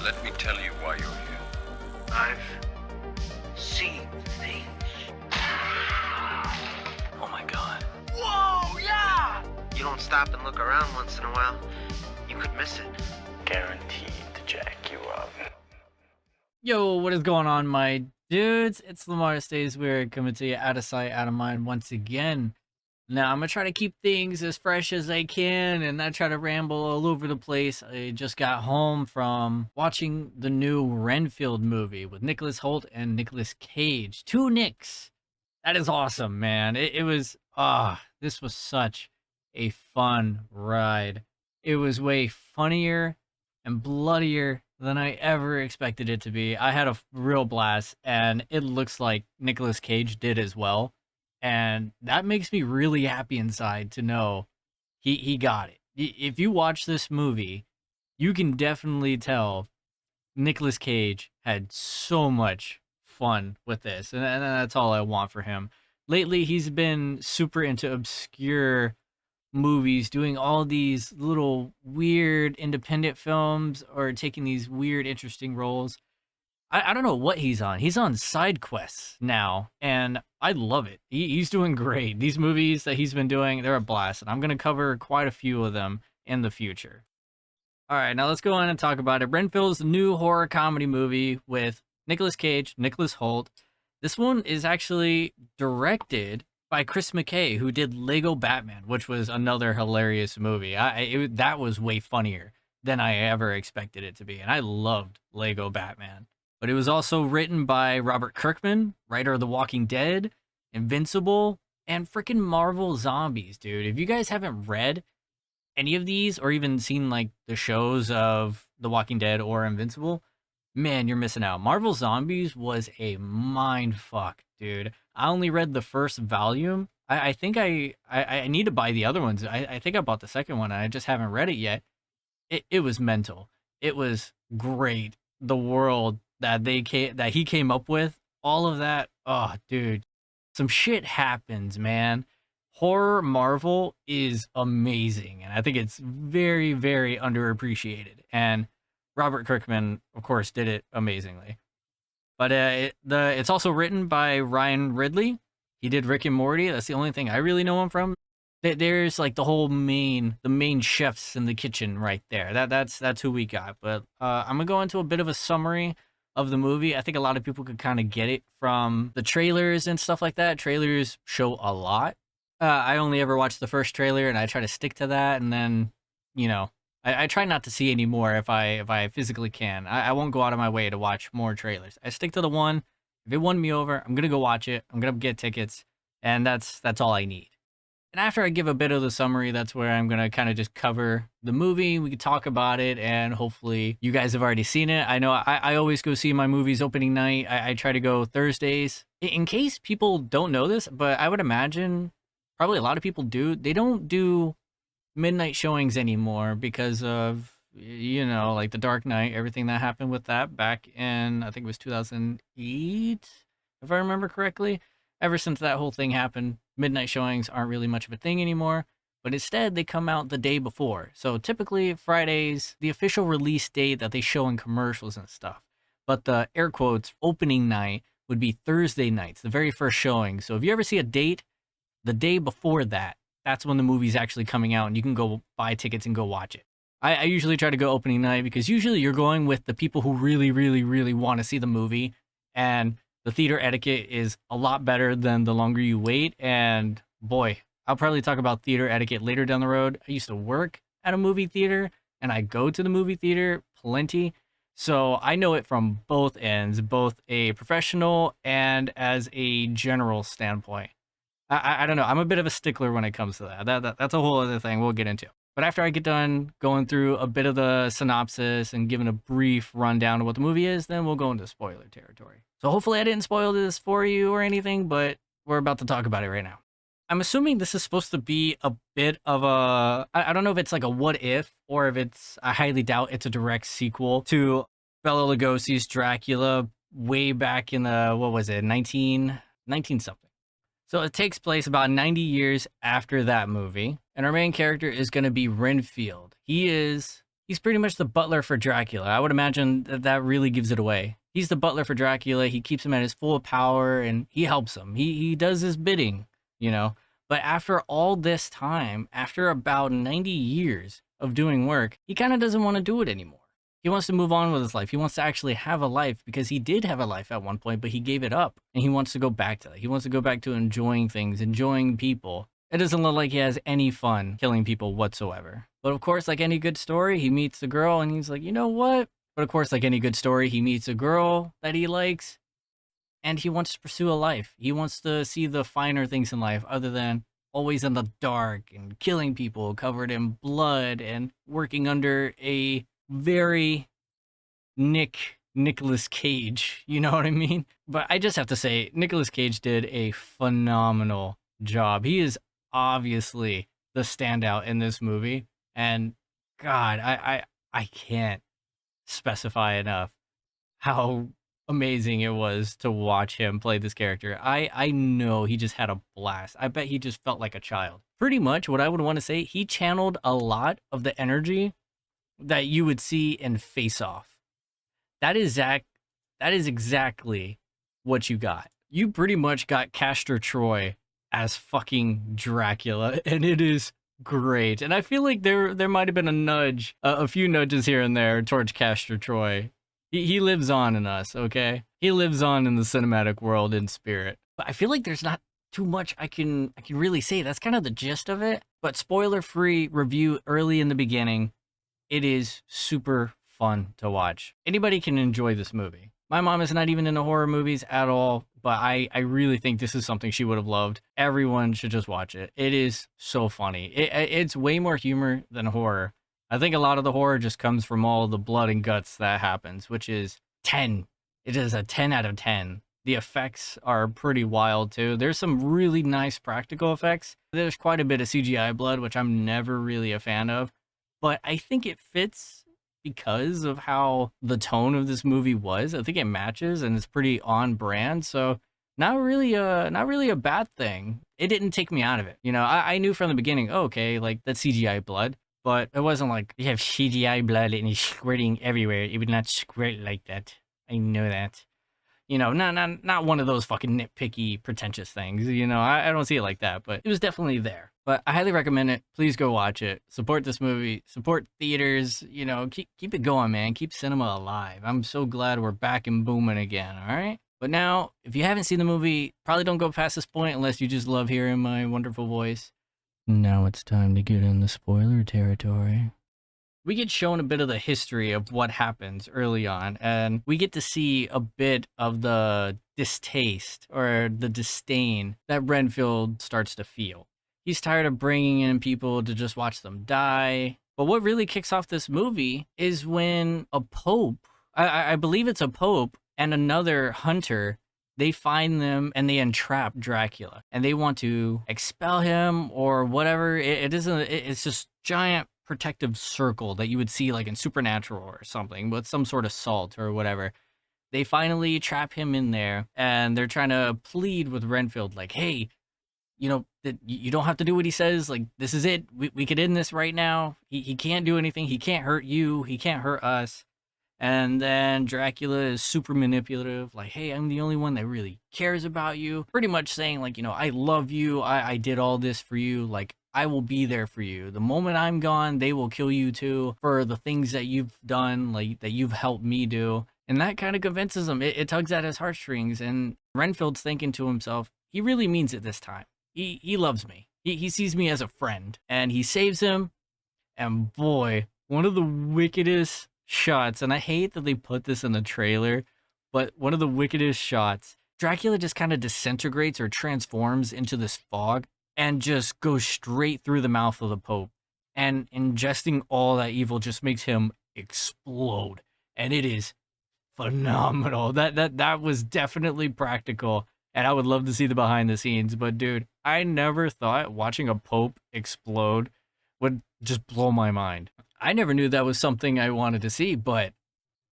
Let me tell you why you're here. I've seen things. Oh my god. Whoa, yeah! You don't stop and look around once in a while, you could miss it. Guaranteed to jack you up. Yo, what is going on, my dudes? It's LamarStaysWeird coming to you out of sight, out of mind once again. Now, I'm going to try to keep things as fresh as I can and not try to ramble all over the place. I just got home from watching the new Renfield movie with Nicholas Hoult and Nic Cage. Two Nicks. That is awesome, man. It was, this was such a fun ride. It was way funnier and bloodier than I ever expected it to be. I had a real blast, and it looks like Nicolas Cage did as well. And that makes me really happy inside to know he got it. If you watch this movie, you can definitely tell Nicolas Cage had so much fun with this, and that's all I want for him. Lately, he's been super into obscure movies, doing all these little weird independent films or taking these weird, interesting roles. I don't know what he's on. He's on side quests now, and I love it. He's doing great. These movies that he's been doing, they're a blast, and I'm going to cover quite a few of them in the future. All right, now let's go on and talk about it. Renfield's new horror comedy movie with Nicolas Cage, Nicholas Hoult. This one is actually directed by Chris McKay, who did Lego Batman, which was another hilarious movie. That was way funnier than I ever expected it to be, and I loved Lego Batman. But it was also written by Robert Kirkman, writer of The Walking Dead, Invincible, and freaking Marvel Zombies, dude. If you guys haven't read any of these or even seen like the shows of The Walking Dead or Invincible, man, you're missing out. Marvel Zombies was a mind fuck, dude. I only read the first volume. I think I need to buy the other ones. I think I bought the second one and I just haven't read it yet. It was mental. It was great. The world that he came up with, all of that. Oh, dude, some shit happens, man. Horror Marvel is amazing, and I think it's very, very underappreciated. And Robert Kirkman, of course, did it amazingly. But it's also written by Ryan Ridley. He did Rick and Morty. That's the only thing I really know him from. There's like the main chefs in the kitchen right there. That's who we got. But I'm gonna go into a bit of a summary of the movie. I think a lot of people could kind of get it from the trailers and stuff like that. Trailers show a lot. I only ever watched the first trailer, and I try to stick to that. And then, I try not to see any more if I physically can. I won't go out of my way to watch more trailers. I stick to the one. If it won me over, I'm gonna go watch it. I'm gonna get tickets, and that's all I need. And after I give a bit of the summary, that's where I'm going to kind of just cover the movie. We can talk about it, and hopefully you guys have already seen it. I know I always go see my movies opening night. I try to go Thursdays. In case people don't know this, but I would imagine probably a lot of people do. They don't do midnight showings anymore because of, like The Dark Knight, everything that happened with that back in, I think it was 2008, if I remember correctly. Ever since that whole thing happened, midnight showings aren't really much of a thing anymore, but instead they come out the day before. So typically Fridays, the official release date that they show in commercials and stuff. But the air quotes opening night would be Thursday nights, the very first showing. So if you ever see a date, the day before that, that's when the movie's actually coming out and you can go buy tickets and go watch it. I usually try to go opening night because usually you're going with the people who really, really, really want to see the movie, and the theater etiquette is a lot better than the longer you wait. And boy, I'll probably talk about theater etiquette later down the road. I used to work at a movie theater and I go to the movie theater plenty. So I know it from both ends, both a professional and as a general standpoint. I don't know. I'm a bit of a stickler when it comes to that. That's a whole other thing we'll get into. But after I get done going through a bit of the synopsis and giving a brief rundown of what the movie is, then we'll go into spoiler territory. So hopefully I didn't spoil this for you or anything, but we're about to talk about it right now. I'm assuming this is supposed to be a bit of a, I don't know if it's like a what if, or if it's, I highly doubt it's a direct sequel to Bela Lugosi's Dracula way back in the, what was it, 19 something. So it takes place about 90 years after that movie, and our main character is going to be Renfield. He is He's pretty much the butler for Dracula. I would imagine that really gives it away. He's the butler for Dracula. He keeps him at his full power and he helps him. He does his bidding, you know. But after all this time, after about 90 years of doing work, he kind of doesn't want to do it anymore. He wants to move on with his life. He wants to actually have a life because he did have a life at one point, but he gave it up and he wants to go back to that. He wants to go back to enjoying things, enjoying people. It doesn't look like he has any fun killing people whatsoever. But of course, like any good story, he meets the girl and he's like, you know what? But of course, like any good story, he meets a girl that he likes and he wants to pursue a life. He wants to see the finer things in life other than always in the dark and killing people covered in blood and working under a very Nicolas Cage. You know what I mean? But I just have to say, Nicolas Cage did a phenomenal job. He is obviously the standout in this movie. And God, I can't specify enough how amazing it was to watch him play this character. I know he just had a blast. I bet he just felt like a child. Pretty much what I would want to say, he channeled a lot of the energy that you would see in Face Off. That is exactly what you got. You pretty much got Castor Troy as fucking Dracula, and it is great. And I feel like there might have been a nudge, a few nudges here and there towards Castor Troy. He lives on in us, okay? He lives on in the cinematic world in spirit. But I feel like there's not too much I can really say. That's kind of the gist of it. But spoiler-free review early in the beginning. It is super fun to watch. Anybody can enjoy this movie. My mom is not even into horror movies at all, but I really think this is something she would have loved. Everyone should just watch it. It is so funny. It's way more humor than horror. I think a lot of the horror just comes from all the blood and guts that happens, which is 10. It is a 10 out of 10. The effects are pretty wild too. There's some really nice practical effects. There's quite a bit of CGI blood, which I'm never really a fan of. But I think it fits because of how the tone of this movie was. I think it matches and it's pretty on brand. So not really a bad thing. It didn't take me out of it. You know, I knew from the beginning, oh, okay, like that's CGI blood. But it wasn't like, you have CGI blood and it's squirting everywhere. It would not squirt like that. I know that. You know, not one of those fucking nitpicky, pretentious things. You know, I don't see it like that, but it was definitely there. But I highly recommend it. Please go watch it. Support this movie. Support theaters. You know, keep it going, man. Keep cinema alive. I'm so glad we're back and booming again, all right? But now, if you haven't seen the movie, probably don't go past this point unless you just love hearing my wonderful voice. Now it's time to get in the spoiler territory. We get shown a bit of the history of what happens early on, and we get to see a bit of the distaste or the disdain that Renfield starts to feel. He's tired of bringing in people to just watch them die. But what really kicks off this movie is when a pope, I believe it's a pope, and another hunter, they find them and they entrap Dracula. And they want to expel him or whatever. It's just giant protective circle that you would see like in Supernatural or something with some sort of salt or whatever. They finally trap him in there and they're trying to plead with Renfield like, hey, you know, that you don't have to do what he says. Like, this is it. We could end this right now. He can't do anything. He can't hurt you. He can't hurt us. And then Dracula is super manipulative. Like, hey, I'm the only one that really cares about you. Pretty much saying like, you know, I love you. I did all this for you. Like, I will be there for you. The moment I'm gone, they will kill you too for the things that you've done, like that you've helped me do. And that kind of convinces him. It tugs at his heartstrings. And Renfield's thinking to himself, he really means it this time. He loves me. He sees me as a friend. And he saves him. And boy, one of the wickedest shots, and I hate that they put this in the trailer, but one of the wickedest shots, Dracula just kind of disintegrates or transforms into this fog and just goes straight through the mouth of the Pope. And ingesting all that evil just makes him explode. And it is phenomenal. That was definitely practical. And I would love to see the behind the scenes. But dude, I never thought watching a Pope explode would just blow my mind. I never knew that was something I wanted to see, but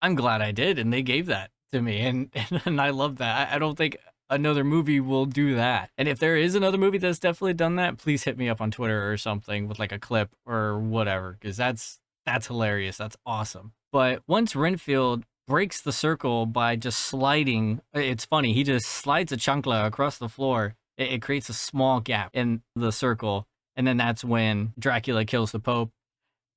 I'm glad I did. And they gave that to me. And I love that. I don't think another movie will do that. And if there is another movie that's definitely done that, please hit me up on Twitter or something with like a clip or whatever, because that's That's hilarious. That's awesome. But once Renfield breaks the circle by just sliding, it's funny, he just slides a chancla across the floor. It creates a small gap in the circle. And then that's when Dracula kills the Pope.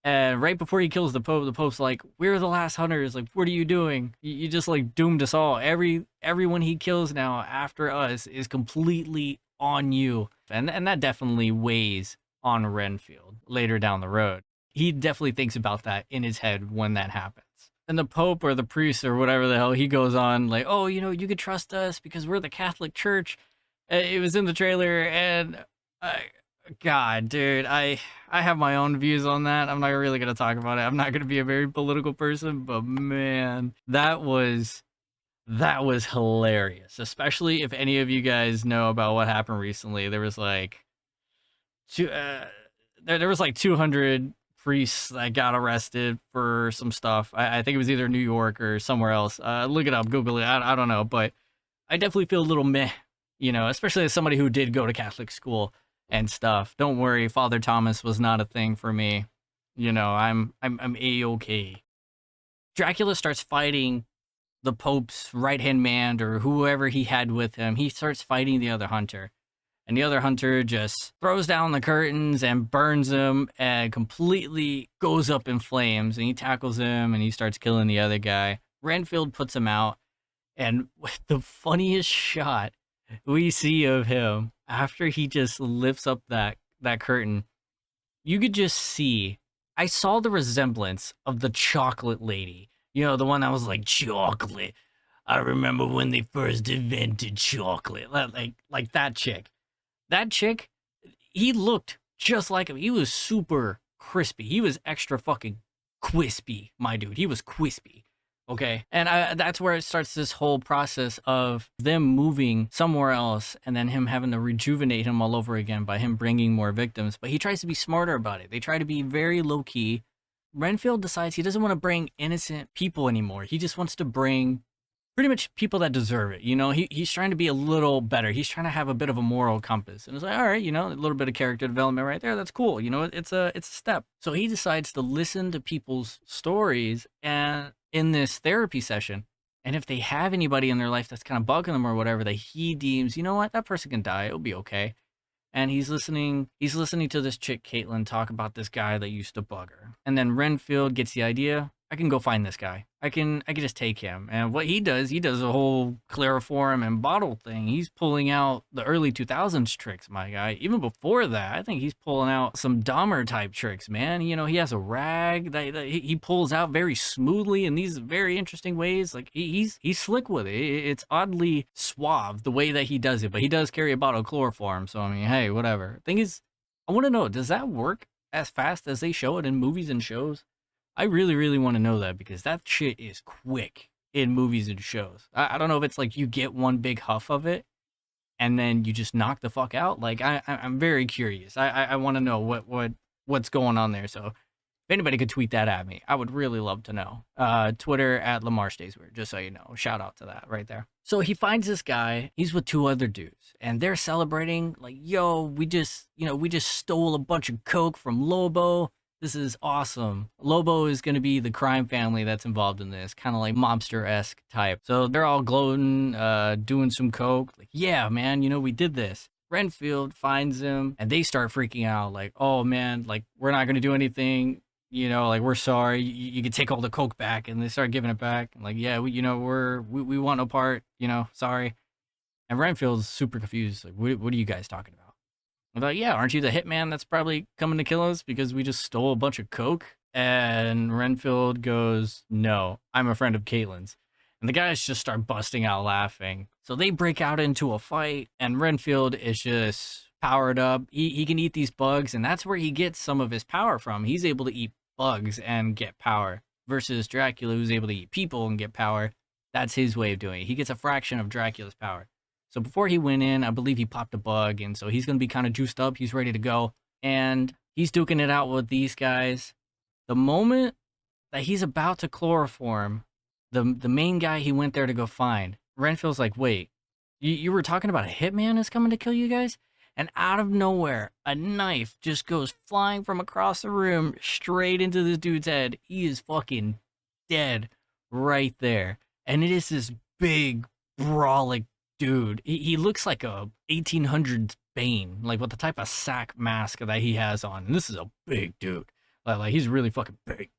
And right before he kills the Pope's like, "We're the last hunters. Like, what are you doing? You just like doomed us all. Everyone he kills now after us is completely on you." And that definitely weighs on Renfield later down the road. He definitely thinks about that in his head when that happens. And the Pope or the priest or whatever the hell, he goes on like, "Oh, you could trust us because we're the Catholic Church." It was in the trailer, and God, dude, I have my own views on that. I'm not really gonna talk about it. I'm not gonna be a very political person, but man, that was hilarious. Especially if any of you guys know about what happened recently. There was like there was like 200 priests that got arrested for some stuff. I think it was either New York or somewhere else. Look it up, Google it. I don't know, but I definitely feel a little meh, especially as somebody who did go to Catholic school and stuff. Don't worry, Father Thomas was not a thing for me. I'm A-okay. Dracula starts fighting the Pope's right-hand man or whoever he had with him. He starts fighting the other hunter. And the other hunter just throws down the curtains and burns him and completely goes up in flames. And he tackles him and he starts killing the other guy. Renfield puts him out. And the funniest shot we see of him after he just lifts up that curtain, you could just see, I saw the resemblance of the chocolate lady. The one that was like, "Chocolate. I remember when they first invented chocolate." Like that chick. That chick, he looked just like him. He was super crispy. He was extra fucking crispy, my dude. He was crispy. Okay. And that's where it starts this whole process of them moving somewhere else and then him having to rejuvenate him all over again by him bringing more victims. But he tries to be smarter about it. They try to be very low key. Renfield decides he doesn't want to bring innocent people anymore. He just wants to bring pretty much people that deserve it. He's trying to be a little better. He's trying to have a bit of a moral compass. And it's like, all right, a little bit of character development right there. That's cool. It's a step. So he decides to listen to people's stories and in this therapy session. And if they have anybody in their life that's kind of bugging them or whatever, that he deems, that person can die. It'll be okay. And he's listening to this chick, Caitlin, talk about this guy that used to bug her. And then Renfield gets the idea, I can go find this guy. I can just take him. And what he does a whole chloroform and bottle thing. He's pulling out the early 2000s tricks, my guy. Even before that, I think he's pulling out some Dahmer type tricks, man. He has a rag that he pulls out very smoothly in these very interesting ways. Like he's slick with it. It's oddly suave the way that he does it, but he does carry a bottle of chloroform. So I mean, hey, whatever. Thing is, I want to know, does that work as fast as they show it in movies and shows? I really, really want to know that because that shit is quick in movies and shows. I don't know if it's like you get one big huff of it and then you just knock the fuck out. Like I'm very curious. I want to know what's going on there. So if anybody could tweet that at me, I would really love to know. Twitter at LamarStaysWeird, just so you know. Shout out to that right there. So he finds this guy. He's with two other dudes and they're celebrating like, "Yo, we just stole a bunch of coke from Lobo. This is awesome." Lobo is going to be the crime family that's involved in this, kind of like mobster-esque type. So they're all gloating, doing some coke. Like, "Yeah, man, we did this." Renfield finds him, and they start freaking out. Like, "Oh, man, like, we're not going to do anything. Like, we're sorry. You can take all the coke back." And they start giving it back. And like, "Yeah, we want no part. Sorry." And Renfield's super confused. Like, what are you guys talking about? I'm like, "Yeah, aren't you the hitman that's probably coming to kill us because we just stole a bunch of coke?" And Renfield goes, "No, I'm a friend of Caitlin's." And the guys just start busting out laughing. So they break out into a fight, and Renfield is just powered up. He can eat these bugs, and that's where he gets some of his power from. He's able to eat bugs and get power, versus Dracula, who's able to eat people and get power. That's his way of doing it. He gets a fraction of Dracula's power. So before he went in, I believe he popped a bug, and so he's going to be kind of juiced up. He's ready to go, and he's duking it out with these guys. The moment that he's about to chloroform the main guy he went there to go find, Renfield's like, "Wait, you were talking about a hitman is coming to kill you guys?" And out of nowhere, a knife just goes flying from across the room straight into this dude's head. He is fucking dead right there. And it is this big, brolic dude. He looks like a 1800s Bane, like with the type of sack mask that he has on. And this is a big dude. Like he's really fucking big.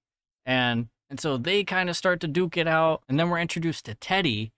And so they kind of start to duke it out. And then we're introduced to Teddy,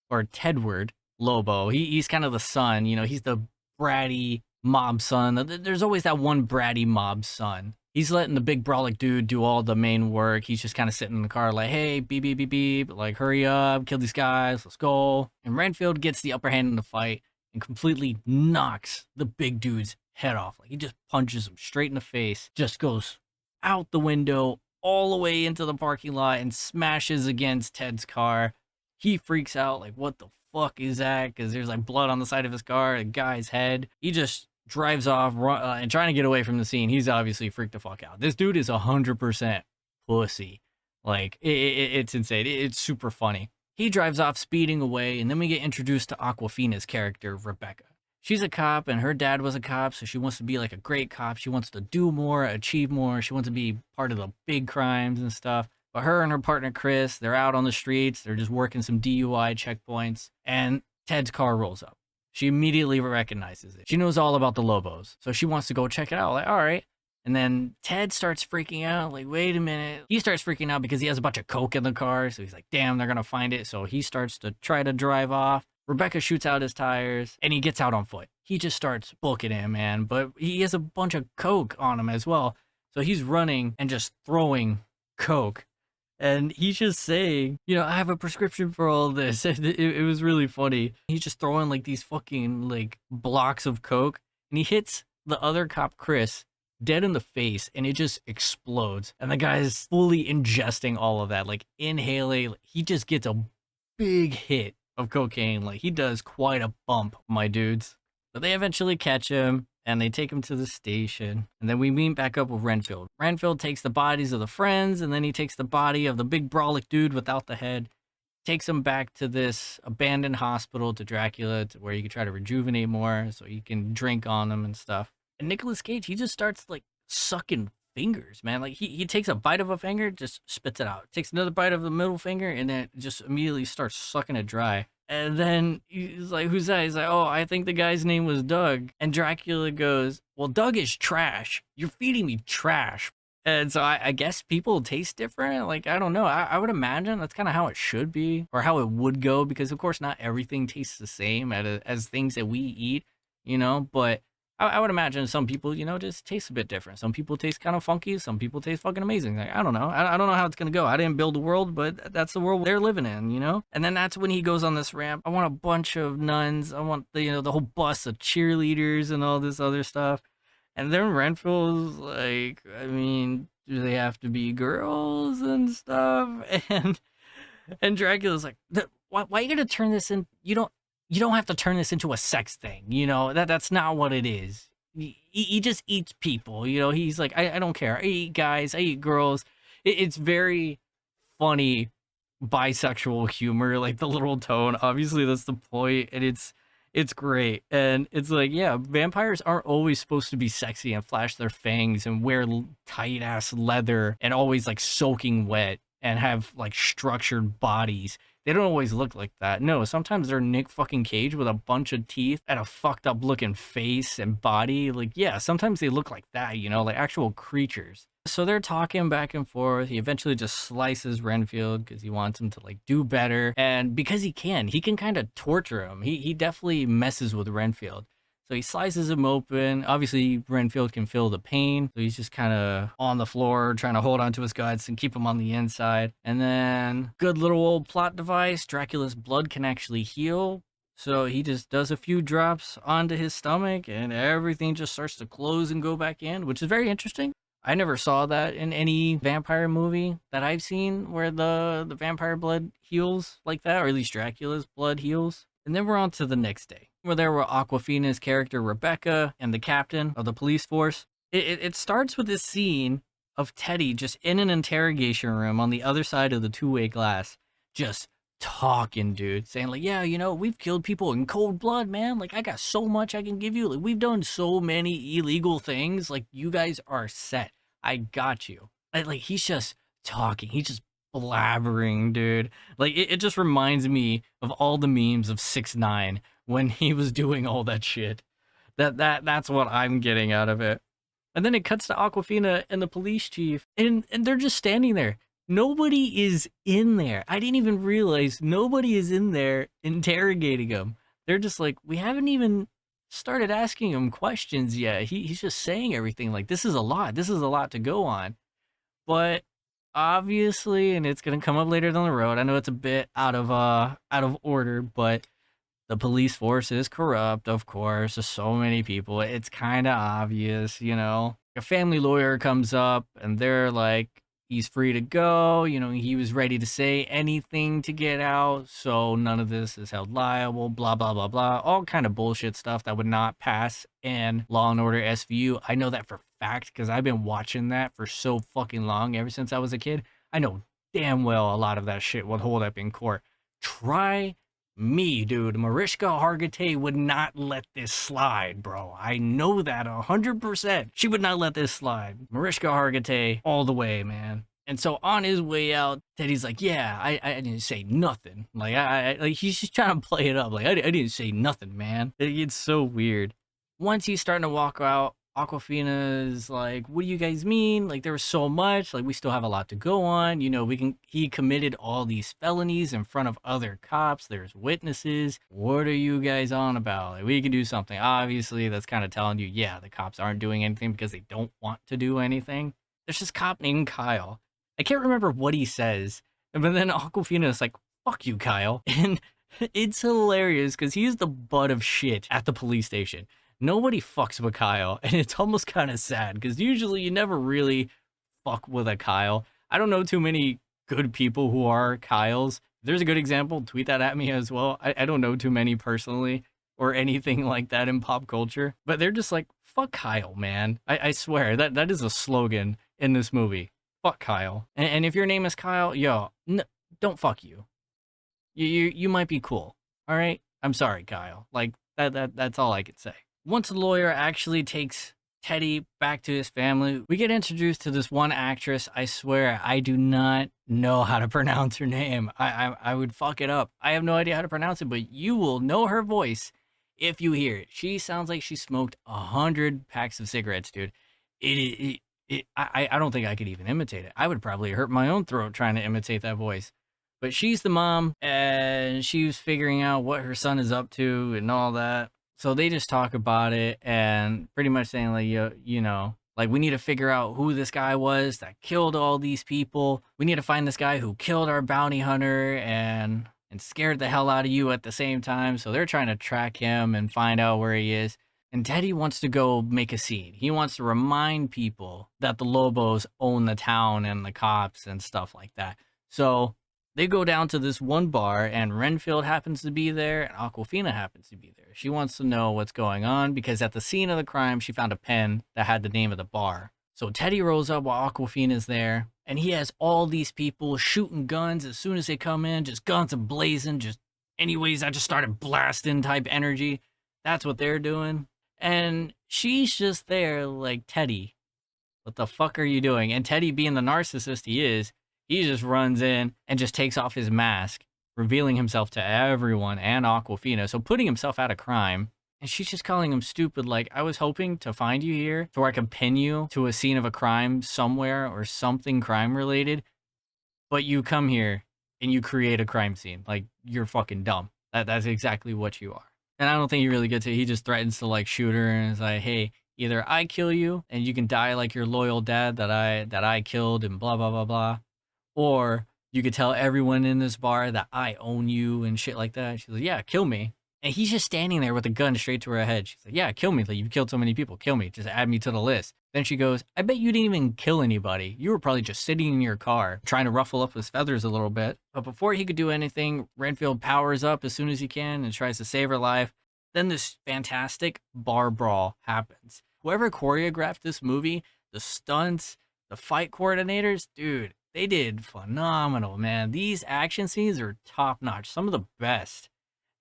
or Tedward Lobo. He's kind of the son, you know, he's the bratty mob son. There's always that one bratty mob son. He's letting the big brolic dude do all the main work. He's just kind of sitting in the car like, hey, beep, beep, beep, beep. Like, hurry up, kill these guys, let's go. And Renfield gets the upper hand in the fight and completely knocks the big dude's head off. Like, he just punches him straight in the face, just goes out the window all the way into the parking lot and smashes against Ted's car. He freaks out like, what the fuck is that? Because there's like blood on the side of his car, the guy's head. He just drives off and trying to get away from the scene. He's obviously freaked the fuck out. This dude is 100% pussy. Like, it's insane. It's super funny. He drives off speeding away, and then we get introduced to Aquafina's character, Rebecca. She's a cop, and her dad was a cop, so she wants to be like a great cop. She wants to do more, achieve more. She wants to be part of the big crimes and stuff. But her and her partner, Chris, they're out on the streets. They're just working some DUI checkpoints, and Ted's car rolls up. She immediately recognizes it. She knows all about the Lobos, so she wants to go check it out. Like, all right. And then Ted starts freaking out. Like, wait a minute. He starts freaking out because he has a bunch of coke in the car. So he's like, damn, they're going to find it. So he starts to try to drive off. Rebecca shoots out his tires, and he gets out on foot. He just starts booking him, man. But he has a bunch of coke on him as well. So he's running and just throwing coke. And he's just saying, you know, I have a prescription for all this. It was really funny. He's just throwing like these fucking like blocks of coke, and he hits the other cop, Chris, dead in the face, and it just explodes. And the guy is fully ingesting all of that, like inhaling. He just gets a big hit of cocaine. Like, he does quite a bump, my dudes. But they eventually catch him, and they take him to the station. And then we meet back up with Renfield. Renfield takes the bodies of the friends, and then he takes the body of the big brolic dude without the head, takes him back to this abandoned hospital to Dracula, to where you can try to rejuvenate more, so you can drink on him and stuff. And Nic Cage, he just starts like sucking fingers, man. Like, he takes a bite of a finger, just spits it out. Takes another bite of the middle finger, and then just immediately starts sucking it dry. And then he's like, who's that? He's like, oh, I think the guy's name was Doug. And Dracula goes, well, Doug is trash. You're feeding me trash. And so I guess people taste different. Like, I don't know. I would imagine that's kind of how it should be, or how it would go, because of course not everything tastes the same as things that we eat, you know, but I would imagine some people, you know, just taste a bit different. Some people taste kind of funky. Some people taste fucking amazing. Like, I don't know. I don't know how it's going to go. I didn't build the world, but that's the world they're living in, you know? And then that's when he goes on this ramp. I want a bunch of nuns. I want the, you know, the whole bus of cheerleaders and all this other stuff. And then Renfield's like, I mean, do they have to be girls and stuff? And Dracula's like, why are you going to turn this in? You don't have to turn this into a sex thing, you know? That's not what it is. He just eats people, you know? He's like, I don't care. I eat guys, I eat girls. It's very funny bisexual humor, like the little tone. Obviously, that's the point, and it's great. And it's like, yeah, vampires aren't always supposed to be sexy and flash their fangs and wear tight-ass leather and always, like, soaking wet and have, like, structured bodies. They don't always look like that. No, sometimes they're Nic fucking Cage with a bunch of teeth and a fucked up looking face and body. Like, yeah, sometimes they look like that, you know, like actual creatures. So they're talking back and forth. He eventually just slices Renfield because he wants him to like do better. And because he can kind of torture him. He definitely messes with Renfield. So he slices him open. Obviously, Renfield can feel the pain. So he's just kind of on the floor trying to hold onto his guts and keep him on the inside. And then, good little old plot device, Dracula's blood can actually heal. So he just does a few drops onto his stomach and everything just starts to close and go back in, which is very interesting. I never saw that in any vampire movie that I've seen where the vampire blood heals like that, or at least Dracula's blood heals. And then we're on to the next day. Where there were Aquafina's character Rebecca and the captain of the police force. It starts with this scene of Teddy just in an interrogation room on the other side of the two-way glass, just talking, dude, saying like, yeah, you know, we've killed people in cold blood, man. Like, I got so much I can give you. Like, we've done so many illegal things. Like, you guys are set. I got you. Like, he's just talking. He's just blabbering, dude. Like, it just reminds me of all the memes of 6ix9ine when he was doing all that shit. That's what I'm getting out of it. And then it cuts to Aquafina and the police chief, and they're just standing there. Nobody is in there. I didn't even realize nobody is in there interrogating him. They're just like, we haven't even started asking him questions yet. He's just saying everything like, this is a lot. This is a lot to go on. But obviously, and it's gonna come up later down the road. I know it's a bit out of order, but the police force is corrupt, of course. There's so many people. It's kind of obvious, you know. A family lawyer comes up and they're like, he's free to go. You know, he was ready to say anything to get out. So none of this is held liable, blah, blah, blah, blah. All kind of bullshit stuff that would not pass in Law and Order SVU. I know that for fact because I've been watching that for so fucking long, ever since I was a kid. I know damn well a lot of that shit would hold up in court. Try me, dude. Mariska Hargitay would not let this slide, bro. I know that 100%. She would not let this slide. Mariska Hargitay all the way, man. And so on his way out, Teddy's like, yeah, I didn't say nothing. Like, like he's just trying to play it up. Like, I didn't say nothing, man. It's so weird. Once he's starting to walk out, Aquafina is like, what do you guys mean? Like, there was so much. Like, we still have a lot to go on. You know, he committed all these felonies in front of other cops. There's witnesses. What are you guys on about? Like, we can do something. Obviously, that's kind of telling you, yeah, the cops aren't doing anything because they don't want to do anything. There's this cop named Kyle. I can't remember what he says. But then Aquafina is like, fuck you, Kyle. And it's hilarious because he's the butt of shit at the police station. Nobody fucks with Kyle, and it's almost kind of sad because usually you never really fuck with a Kyle. I don't know too many good people who are Kyles. If there's a good example, tweet that at me as well. I don't know too many personally or anything like that in pop culture, but they're just like, fuck Kyle, man. I swear, that is a slogan in this movie. Fuck Kyle. And if your name is Kyle, yo, don't fuck you. You might be cool, all right? I'm sorry, Kyle. Like, that's all I could say. Once the lawyer actually takes Teddy back to his family, we get introduced to this one actress. I swear, I do not know how to pronounce her name. I would fuck it up. I have no idea how to pronounce it, but you will know her voice if you hear it. She sounds like she smoked 100 packs of cigarettes, dude. I don't think I could even imitate it. I would probably hurt my own throat trying to imitate that voice. But she's the mom, and she was figuring out what her son is up to and all that. So they just talk about it and pretty much saying like, you know, like we need to figure out who this guy was that killed all these people. We need to find this guy who killed our bounty hunter and scared the hell out of you at the same time. So they're trying to track him and find out where he is. And Teddy wants to go make a scene. He wants to remind people that the Lobos own the town and the cops and stuff like that. So they go down to this one bar, and Renfield happens to be there, and Aquafina happens to be there. She wants to know what's going on, because at the scene of the crime, she found a pen that had the name of the bar. So Teddy rolls up while Aquafina's there, and he has all these people shooting guns as soon as they come in, just guns blazing, just anyways, I just started blasting type energy. That's what they're doing. And she's just there like, Teddy, what the fuck are you doing? And Teddy, being the narcissist he is, he just runs in and just takes off his mask, revealing himself to everyone and Aquafina, so putting himself out of crime. And she's just calling him stupid, like, I was hoping to find you here so I could pin you to a scene of a crime somewhere or something crime-related, but you come here and you create a crime scene. Like, you're fucking dumb. That's exactly what you are. And I don't think he really gets it. He just threatens to, like, shoot her and is like, hey, either I kill you and you can die like your loyal dad that I killed and blah, blah, blah, blah. Or you could tell everyone in this bar that I own you and shit like that. She's like, yeah, kill me. And he's just standing there with a gun straight to her head. She's like, yeah, kill me. Like, you've killed so many people. Kill me. Just add me to the list. Then she goes, I bet you didn't even kill anybody. You were probably just sitting in your car trying to ruffle up his feathers a little bit. But before he could do anything, Renfield powers up as soon as he can and tries to save her life. Then this fantastic bar brawl happens. Whoever choreographed this movie, the stunts, the fight coordinators, dude, They did phenomenal, man. These action scenes are top notch. Some of the best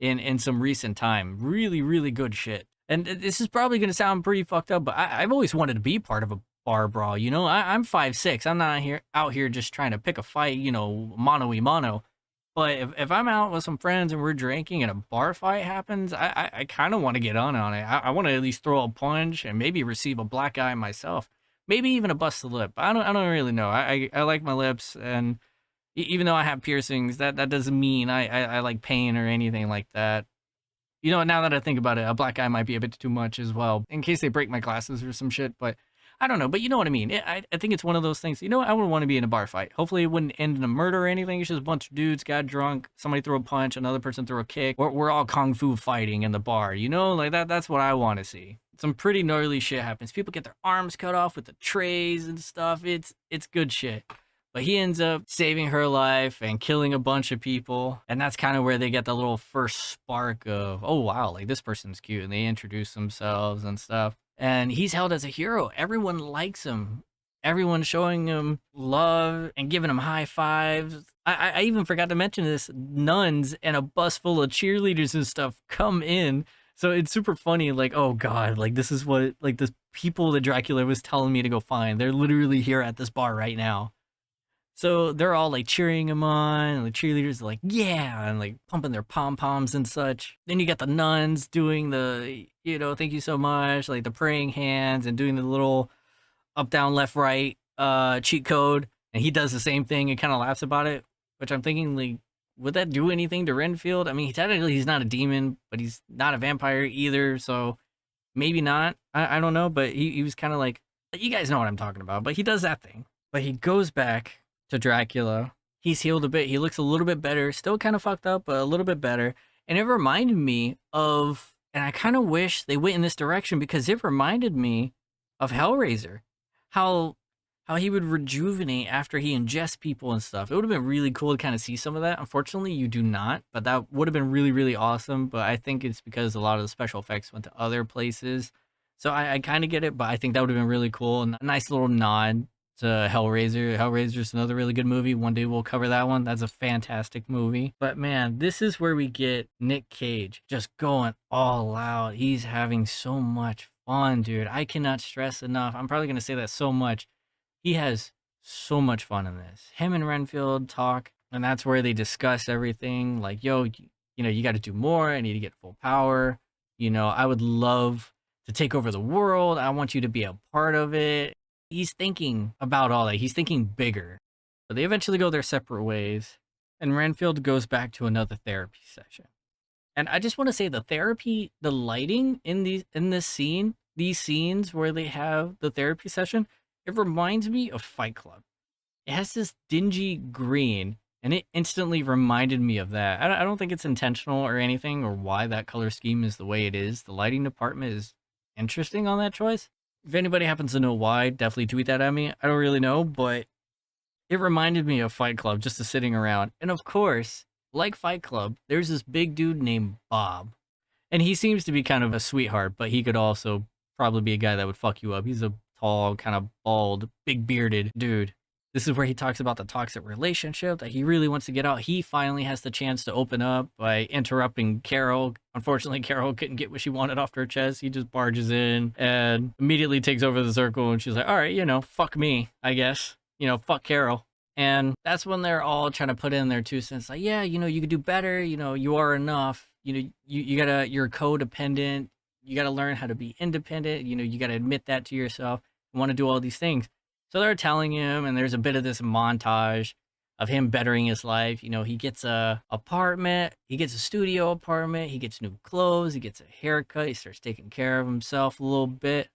in some recent time. Really, really good shit. And this is probably gonna sound pretty fucked up, but I've always wanted to be part of a bar brawl. You know, I'm 5'6". I'm not out here just trying to pick a fight. You know, mano y mano. But if I'm out with some friends and we're drinking and a bar fight happens, I kind of want to get on it. I want to at least throw a punch and maybe receive a black eye myself. Maybe even a busted lip. I don't really know. I like my lips, and even though I have piercings, that doesn't mean I like pain or anything like that. You know, now that I think about it, a black eye might be a bit too much as well, in case they break my glasses or some shit, but I don't know. But you know what I mean? I think it's one of those things, you know what? I would want to be in a bar fight. Hopefully it wouldn't end in a murder or anything. It's just a bunch of dudes got drunk, somebody threw a punch, another person threw a kick. We're all kung fu fighting in the bar, you know? Like that's what I want to see. Some pretty gnarly shit happens. People get their arms cut off with the trays and stuff. It's good shit. But he ends up saving her life and killing a bunch of people. And that's kind of where they get the little first spark of, oh, wow, like this person's cute. And they introduce themselves and stuff. And he's held as a hero. Everyone likes him. Everyone's showing him love and giving him high fives. I even forgot to mention this. Nuns and a bus full of cheerleaders and stuff come in. So it's super funny. Like, oh, God, like this is what, like the people that Dracula was telling me to go find. They're literally here at this bar right now. So they're all like cheering him on, and the cheerleaders are like, yeah, and like pumping their pom-poms and such. Then you got the nuns doing the, you know, thank you so much, like the praying hands and doing the little up, down, left, right cheat code. And he does the same thing and kind of laughs about it, which I'm thinking, like, would that do anything to Renfield? I mean, technically he's not a demon, but he's not a vampire either, so maybe not. I don't know, but he was kind of like, you guys know what I'm talking about, but he does that thing. But he goes back to Dracula. He's healed a bit. He looks a little bit better. Still kind of fucked up, but a little bit better. And it reminded me of, and I kind of wish they went in this direction because it reminded me of Hellraiser. How he would rejuvenate after he ingests people and stuff. It would have been really cool to kind of see some of that. Unfortunately, you do not, but that would have been really, really awesome. But I think it's because a lot of the special effects went to other places. So I kind of get it, but I think that would have been really cool. And a nice little nod to Hellraiser. Hellraiser's another really good movie. One day we'll cover that one. That's a fantastic movie. But man, this is where we get Nic Cage just going all out. He's having so much fun, dude. I cannot stress enough. I'm probably going to say that so much. He has so much fun in this. Him and Renfield talk, and that's where they discuss everything. Like, yo, you know, you got to do more. I need to get full power. You know, I would love to take over the world. I want you to be a part of it. He's thinking about all that. He's thinking bigger. But they eventually go their separate ways. And Renfield goes back to another therapy session. And I just want to say the therapy, the lighting in this scene, these scenes where they have the therapy session, it reminds me of Fight Club. It has this dingy green, and it instantly reminded me of that. I don't think it's intentional or anything, or why that color scheme is the way it is. The lighting department is interesting on that choice. If anybody happens to know why, definitely tweet that at me. I don't really know, but it reminded me of Fight Club, just the sitting around. And of course, like Fight Club, there's this big dude named Bob. And he seems to be kind of a sweetheart, but he could also probably be a guy that would fuck you up. He's a tall, kind of bald, big bearded dude. This is where he talks about the toxic relationship that he really wants to get out. He finally has the chance to open up by interrupting Carol. Unfortunately, Carol couldn't get what she wanted off her chest. He just barges in and immediately takes over the circle. And she's like, all right, you know, fuck me, I guess. You know, fuck Carol. And that's when they're all trying to put in their 2 cents. Like, yeah, you know, you could do better. You know, you are enough. You know, you're codependent. You gotta learn how to be independent. You know, you gotta admit that to yourself. You want to do all these things. So they're telling him, and there's a bit of this montage of him bettering his life. You know, he gets a apartment, he gets a studio apartment, he gets new clothes, he gets a haircut, he starts taking care of himself a little bit.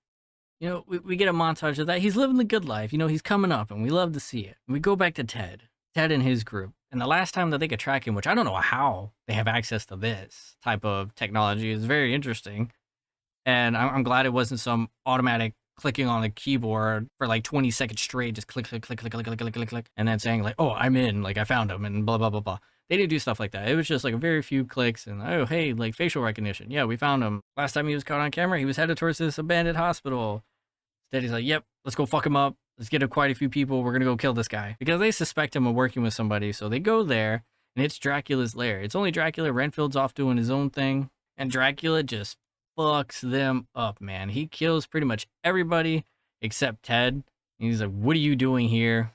You know, we get a montage of that. He's living the good life. You know, he's coming up, and we love to see it. We go back to Ted and his group. And the last time that they could track him, which I don't know how they have access to this type of technology, is very interesting. And I'm glad it wasn't some automatic clicking on the keyboard for like 20 seconds straight, just click, click, click, click, click, click, click, click, click, and then saying like, oh, I'm in, like I found him, and blah, blah, blah, blah. They didn't do stuff like that. It was just like a very few clicks and, oh, hey, like facial recognition. Yeah, we found him. Last time he was caught on camera, he was headed towards this abandoned hospital. Instead, he's like, yep, let's go fuck him up. let's get quite a few people. We're going to go kill this guy. Because they suspect him of working with somebody. So they go there, and it's Dracula's lair. It's only Dracula. Renfield's off doing his own thing. And Dracula just fucks them up, man. He kills pretty much everybody except Ted. And he's like, what are you doing here?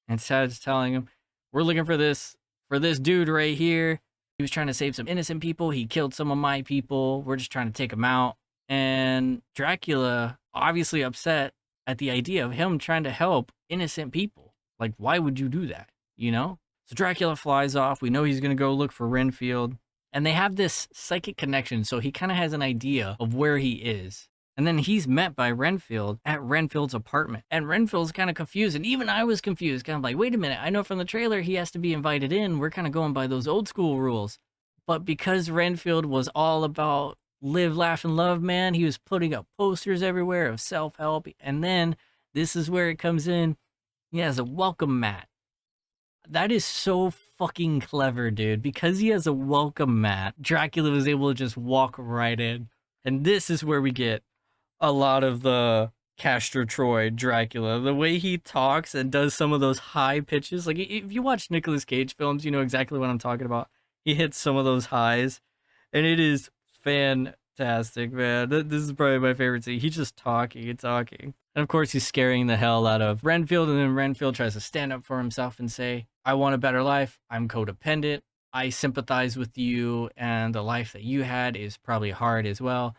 And Ted's telling him, we're looking for this dude right here. He was trying to save some innocent people. He killed some of my people. We're just trying to take him out. And Dracula, obviously upset at the idea of him trying to help innocent people. Like, why would you do that? You know? So Dracula flies off. We know he's going to go look for Renfield. And they have this psychic connection, so he kind of has an idea of where he is. And then he's met by Renfield at Renfield's apartment. And Renfield's kind of confused, and even I was confused. Kind of like, wait a minute, I know from the trailer he has to be invited in. We're kind of going by those old school rules. But because Renfield was all about live, laugh, and love, man, he was putting up posters everywhere of self-help. And then this is where it comes in. He has a welcome mat. That is so fucking clever, dude. Because he has a welcome mat, Dracula was able to just walk right in. And this is where we get a lot of the Castor Troy Dracula. The way he talks and does some of those high pitches. Like, if you watch Nicolas Cage films, you know exactly what I'm talking about. He hits some of those highs. And it is fantastic, man. This is probably my favorite scene. He's just talking and talking. And of course, he's scaring the hell out of Renfield. And then Renfield tries to stand up for himself and say, I want a better life. I'm codependent. I sympathize with you. And the life that you had is probably hard as well.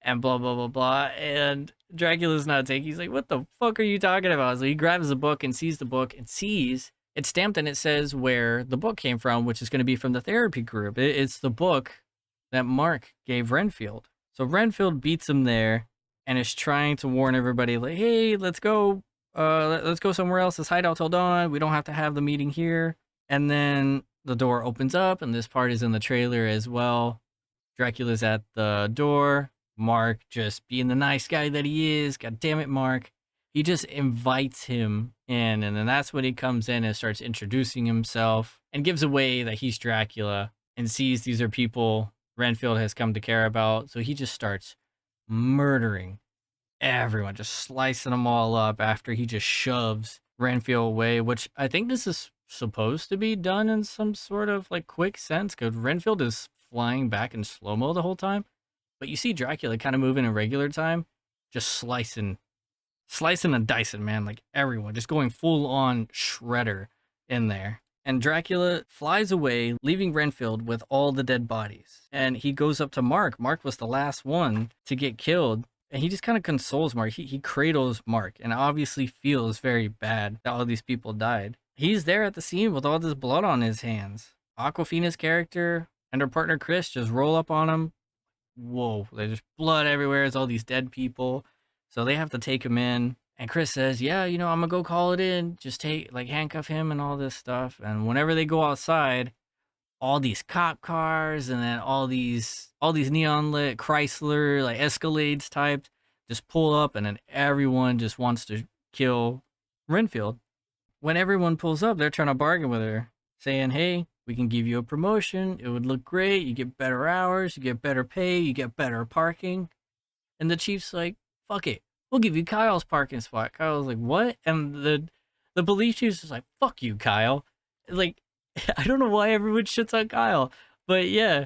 And blah, blah, blah, blah. And Dracula's not taking. He's like, what the fuck are you talking about? So he grabs the book and sees the book and sees it's stamped and it says where the book came from, which is going to be from the therapy group. It's the book that Mark gave Renfield. So Renfield beats him there and is trying to warn everybody, like, hey, let's go somewhere else. This hideout's all done. We don't have to have the meeting here. And then the door opens up, and this part is in the trailer as well. Dracula's at the door. Mark, just being the nice guy that he is, god damn it, Mark, he just invites him in, and then that's when he comes in and starts introducing himself and gives away that he's Dracula and sees these are people Renfield has come to care about. So he just starts murdering everyone, just slicing them all up after he just shoves Renfield away, which I think this is supposed to be done in some sort of like quick sense because Renfield is flying back in slow-mo the whole time. But you see Dracula kind of moving in regular time, just slicing and dicing, man, like everyone, just going full on shredder in there. And Dracula flies away, leaving Renfield with all the dead bodies. And he goes up to Mark. Mark was the last one to get killed. And he just kind of consoles Mark. He cradles Mark and obviously feels very bad that all these people died. He's there at the scene with all this blood on his hands. Awkwafina's character and her partner Chris just roll up on him. Whoa, there's just blood everywhere. It's all these dead people. So they have to take him in. And Chris says, yeah, you know, I'm going to go call it in. Just handcuff him and all this stuff. And whenever they go outside, all these cop cars and then all these neon lit Chrysler, like Escalades types, just pull up. And then everyone just wants to kill Renfield. When everyone pulls up, they're trying to bargain with her, saying, hey, we can give you a promotion. It would look great. You get better hours. You get better pay. You get better parking. And the chief's like, fuck it. We'll give you Kyle's parking spot. Kyle's like, what? And the police chief's just like, fuck you, Kyle. Like, I don't know why everyone shits on Kyle. But yeah,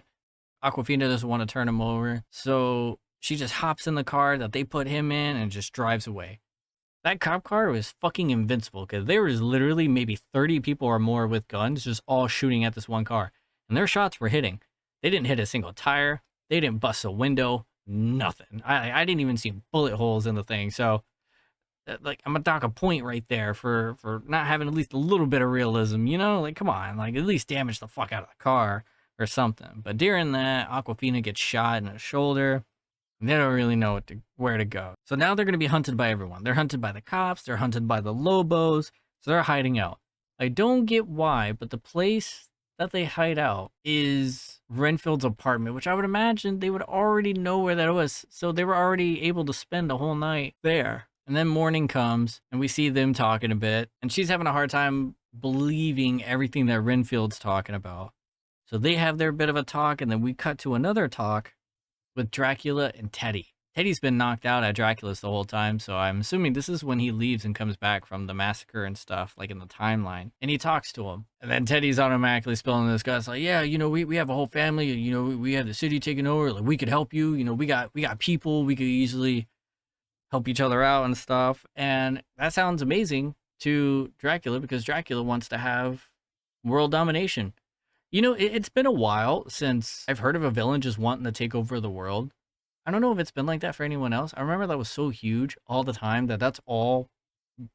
Awkwafina doesn't want to turn him over. So she just hops in the car that they put him in and just drives away. That cop car was fucking invincible because there was literally maybe 30 people or more with guns just all shooting at this one car. And their shots were hitting. They didn't hit a single tire. They didn't bust a window. Nothing. I didn't even see bullet holes in the thing. So, like, I'm gonna dock a point right there for not having at least a little bit of realism, you know? Like, come on. Like, at least damage the fuck out of the car or something. But during that, Awkwafina gets shot in the shoulder. They don't really know where to go. So now they're going to be hunted by everyone. They're hunted by the cops. They're hunted by the Lobos. So they're hiding out. I don't get why, but the place that they hide out is Renfield's apartment, which I would imagine they would already know where that was. So they were already able to spend a whole night there. And then morning comes and we see them talking a bit. And she's having a hard time believing everything that Renfield's talking about. So they have their bit of a talk and then we cut to another talk with Dracula and Teddy. Teddy's been knocked out at Dracula's the whole time, so I'm assuming this is when he leaves and comes back from the massacre and stuff, like in the timeline. And he talks to him. And then Teddy's automatically spilling this guy's like, yeah, you know, we have a whole family, you know, we have the city taken over, like we could help you, you know, we got people, we could easily help each other out and stuff. And that sounds amazing to Dracula because Dracula wants to have world domination. You know, it's been a while since I've heard of a villain just wanting to take over the world. I don't know if it's been like that for anyone else. I remember that was so huge all the time that that's all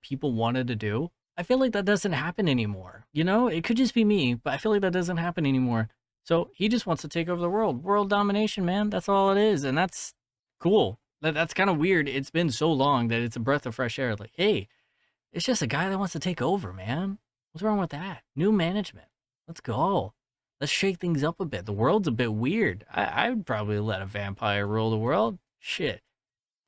people wanted to do. I feel like that doesn't happen anymore. You know, it could just be me, but I feel like that doesn't happen anymore. So he just wants to take over the world. World domination, man. That's all it is. And that's cool. That's kind of weird. It's been so long that it's a breath of fresh air. Like, hey, it's just a guy that wants to take over, man. What's wrong with that? New management. Let's go. Let's shake things up a bit. The world's a bit weird. I would probably let a vampire rule the world. Shit.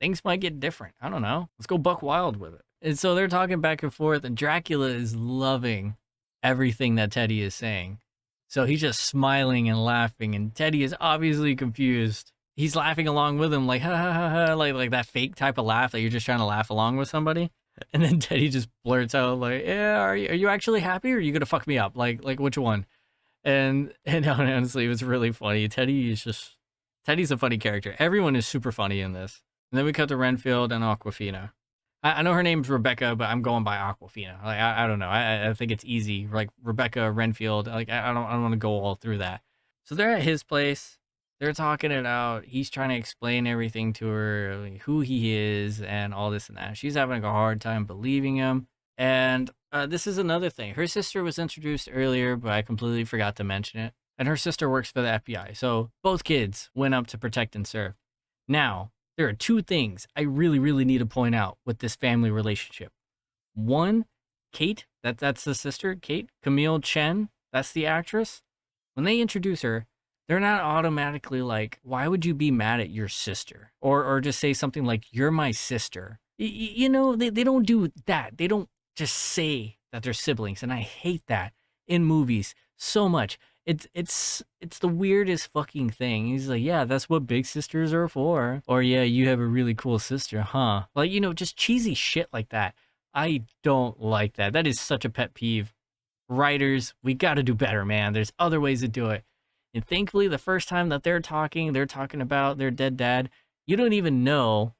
Things might get different. I don't know. Let's go buck wild with it. And so they're talking back and forth, and Dracula is loving everything that Teddy is saying. So he's just smiling and laughing, and Teddy is obviously confused. He's laughing along with him, like, ha ha ha ha, like that fake type of laugh that you're just trying to laugh along with somebody. And then Teddy just blurts out, like, yeah, are you actually happy, or are you going to fuck me up? Like which one? And honestly, it was really funny. Teddy's a funny character. Everyone is super funny in this. And then we cut to Renfield and Aquafina. I know her name's Rebecca, but I'm going by Aquafina. Like I don't know. I think it's easy. Like Rebecca, Renfield. Like I don't want to go all through that. So they're at his place. They're talking it out. He's trying to explain everything to her, like who he is and all this and that. She's having a hard time believing him. And this is another thing. Her sister was introduced earlier, but I completely forgot to mention it. And her sister works for the FBI. So both kids went up to protect and serve. Now, there are two things I really, really need to point out with this family relationship. One, Kate, that's the sister, Kate, Camille Chen, that's the actress. When they introduce her, they're not automatically like, why would you be mad at your sister? Or just say something like, you're my sister. You know, they don't do that. They don't just say that they're siblings. And I hate that in movies so much. It's the weirdest fucking thing. He's like, yeah, that's what big sisters are for. Or yeah, you have a really cool sister, huh? Like, you know, just cheesy shit like that. I don't like that. That is such a pet peeve. Writers, we got to do better, man. There's other ways to do it. And thankfully, the first time that they're talking about their dead dad. You don't even know,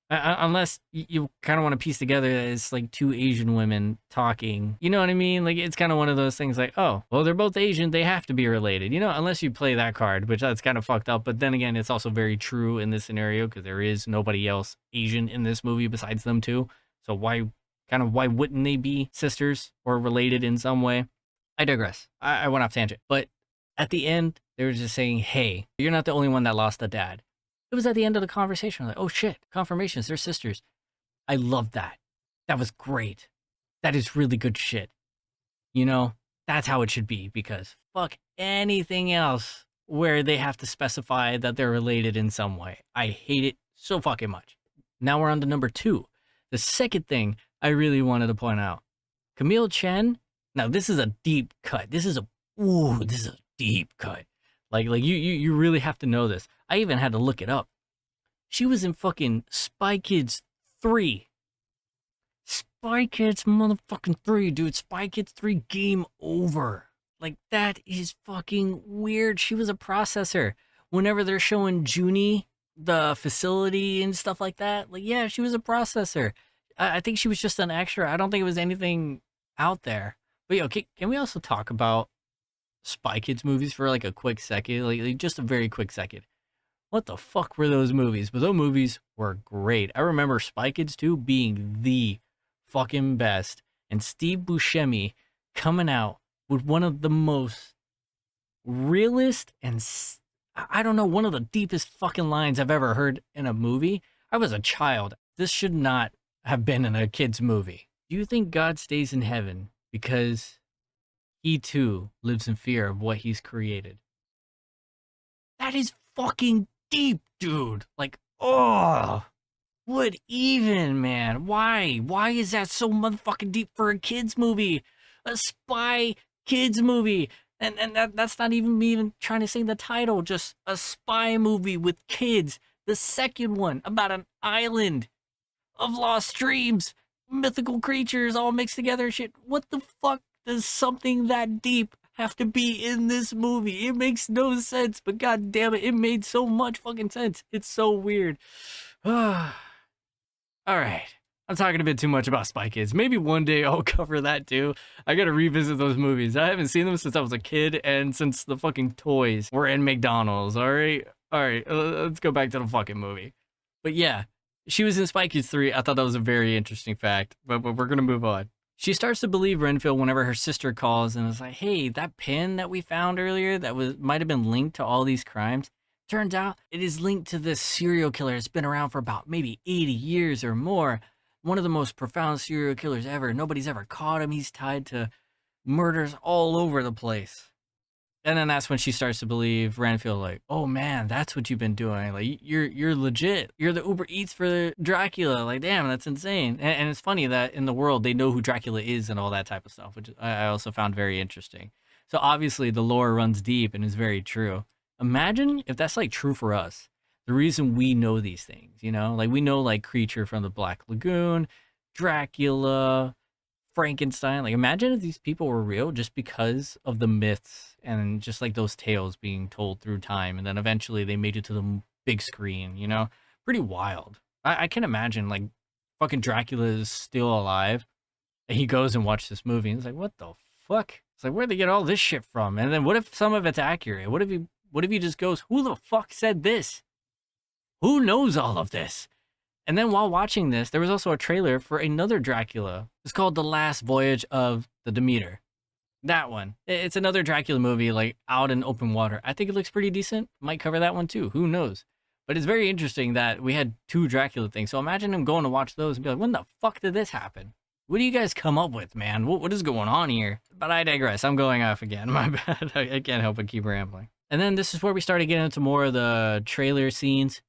unless you kind of want to piece together that it's like two Asian women talking. You know what I mean? Like, it's kind of one of those things like, oh, well, they're both Asian. They have to be related. You know, unless you play that card, which that's kind of fucked up. But then again, it's also very true in this scenario because there is nobody else Asian in this movie besides them two. So why wouldn't they be sisters or related in some way? I digress. I went off tangent. But at the end, they were just saying, hey, you're not the only one that lost a dad. It was at the end of the conversation. Like, oh shit, confirmations, they're sisters. I love that. That was great. That is really good shit. You know, that's how it should be because fuck anything else where they have to specify that they're related in some way. I hate it so fucking much. Now we're on to number 2. The second thing I really wanted to point out. Camille Chen, now this is a deep cut. This is a deep cut. Like you really have to know this. I even had to look it up. She was in fucking Spy Kids 3. Spy Kids motherfucking 3, dude. Spy Kids 3, game over. Like, that is fucking weird. She was a processor. Whenever they're showing Junie, the facility and stuff like that, like, yeah, she was a processor. I think she was just an extra. I don't think it was anything out there. But, yo, can we also talk about Spy Kids movies for like a quick second, like just a very quick second? What the fuck were those movies? But those movies were great. I remember Spy Kids 2 being the fucking best, and Steve Buscemi coming out with one of the most realist and I don't know, one of the deepest fucking lines I've ever heard in a movie. I was a child. This should not have been in a kid's movie. Do you think God stays in heaven because he too lives in fear of what he's created? That is fucking deep, dude. Like, oh, what even, man? Why? Why is that so motherfucking deep for a kid's movie? A spy kids movie. And that's not even me even trying to say the title, just a spy movie with kids. The second one about an island of lost dreams, mythical creatures all mixed together and shit. What the fuck does something that deep have to be in this movie? It makes no sense, but god damn it, it made so much fucking sense. It's so weird. Alright. I'm talking a bit too much about Spy Kids. Maybe one day I'll cover that too. I gotta revisit those movies. I haven't seen them since I was a kid and since the fucking toys were in McDonald's, alright? Alright, let's go back to the fucking movie. But yeah, she was in Spy Kids 3. I thought that was a very interesting fact, but we're gonna move on. She starts to believe Renfield whenever her sister calls and is like, hey, that pin that we found earlier that might have been linked to all these crimes, turns out it is linked to this serial killer. It's been around for about maybe 80 years or more. One of the most profound serial killers ever. Nobody's ever caught him. He's tied to murders all over the place. And then that's when she starts to believe Renfield, like, oh man, that's what you've been doing. Like, you're legit. You're the Uber Eats for Dracula. Like, damn, that's insane. And it's funny that in the world, they know who Dracula is and all that type of stuff, which I also found very interesting. So obviously the lore runs deep and is very true. Imagine if that's like true for us. The reason we know these things, you know, like we know like Creature from the Black Lagoon, Dracula, Frankenstein. Like imagine if these people were real just because of the myths and just like those tales being told through time. And then eventually they made it to the big screen, you know, pretty wild. I can imagine like fucking Dracula is still alive and he goes and watches this movie and it's like, what the fuck? It's like, where'd they get all this shit from? And then what if some of it's accurate? What if he just goes, who the fuck said this? Who knows all of this? And then while watching this, there was also a trailer for another Dracula. It's called The Last Voyage of the Demeter. That one. It's another Dracula movie, like out in open water. I think it looks pretty decent. Might cover that one too. Who knows? But it's very interesting that we had two Dracula things. So imagine him going to watch those and be like, when the fuck did this happen? What do you guys come up with, man? What is going on here? But I digress. I'm going off again. My bad. I can't help but keep rambling. And then this is where we started getting into more of the trailer scenes.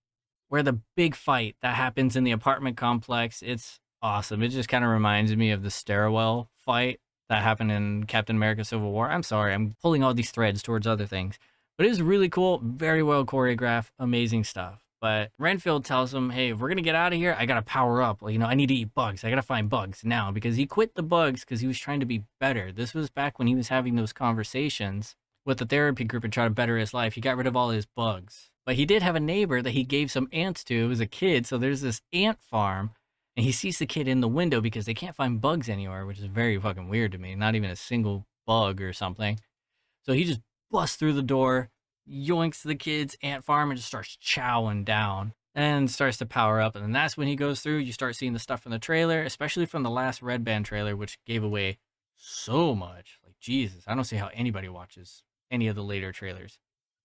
Where the big fight that happens in the apartment complex, it's awesome. It just kind of reminds me of the stairwell fight that happened in Captain America Civil War. I'm sorry, I'm pulling all these threads towards other things. But it was really cool, very well choreographed, amazing stuff. But Renfield tells him, hey, if we're going to get out of here, I got to power up. Like, you know, I need to eat bugs. I got to find bugs now because he quit the bugs because he was trying to be better. This was back when he was having those conversations with the therapy group and trying to better his life. He got rid of all his bugs. But he did have a neighbor that he gave some ants to. It was a kid, so there's this ant farm, and he sees the kid in the window because they can't find bugs anywhere, which is very fucking weird to me. Not even a single bug or something. So he just busts through the door, yoinks the kid's ant farm, and just starts chowing down and starts to power up. And then that's when he goes through. You start seeing the stuff from the trailer, especially from the last Red Band trailer, which gave away so much. Like, Jesus, I don't see how anybody watches any of the later trailers.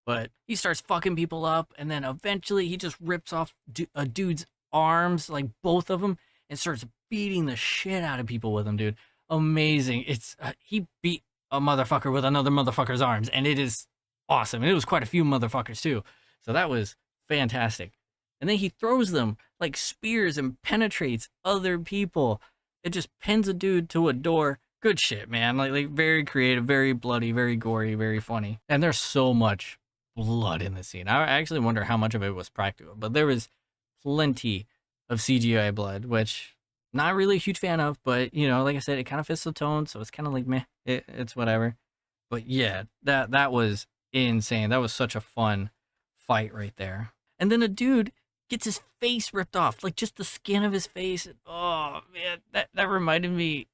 But he starts fucking people up, and then eventually he just rips off a dude's arms, like both of them, and starts beating the shit out of people with them, dude. Amazing. It's he beat a motherfucker with another motherfucker's arms, and it is awesome. And it was quite a few motherfuckers too, so that was fantastic. And then he throws them like spears and penetrates other people. It just pins a dude to a door. Good shit, man. Like very creative, very bloody, very gory, very funny. And there's so much blood in the scene. I actually wonder how much of it was practical, but there was plenty of CGI blood, which not really a huge fan of, but you know, like I said, it kind of fits the tone, so it's kind of like meh, it's whatever. But yeah, that was insane. That was such a fun fight right there. And then a dude gets his face ripped off, like just the skin of his face. Oh man, that reminded me.